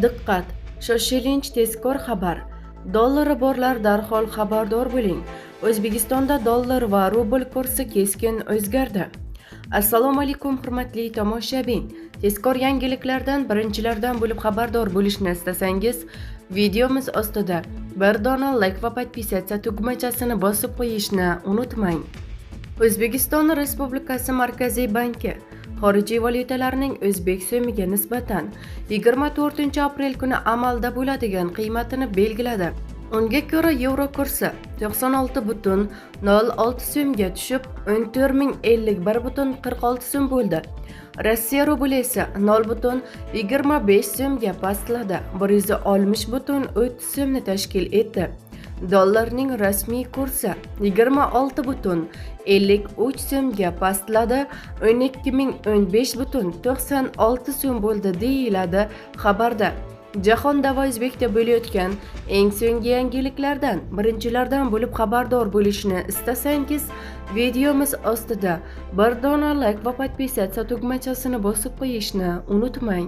Diqqat! Shoshilinch tezkor xabar. Dollari borlar darhol xabardor bo'ling. O'zbekistonda dollar va rubl kursi keskin o'zgardi. Assalomu alaykum hurmatli tomoshabin. Tezkor yangiliklardan birinchilardan bo'lib xabardor bo'lishni istasangiz, videomiz ostida bir dona like va podpisatsiya tugmachasini bosib qo'yishni unutmang. O'zbekiston Respublikasi Markaziy banki xorijiy valyutalarning o'zbek so'miga nisbatan 24-aprel kuni amalda bo'ladigan qiymatini belgiladi. Unga ko'ra yevro kursi 96,06 so'mga tushib 14,051,46 so'm bo'ldi. Rossiya rubli esa 0,25 so'mga pastladi, 160,30 so'mni tashkil etdi. Dollarning rasmiy kursi 26,53 so'mga pastladi, 12,015,96 so'm bo'ldi deyiladi xabarda. Jahonda va O'zbekda bo'layotgan eng so'nggi yangiliklardan birinchilardan bo'lib xabardor bo'lishni istasangiz, videomiz ostida bir dona like va podpisatsiya tugmachasini bosib qo'yishni unutmang.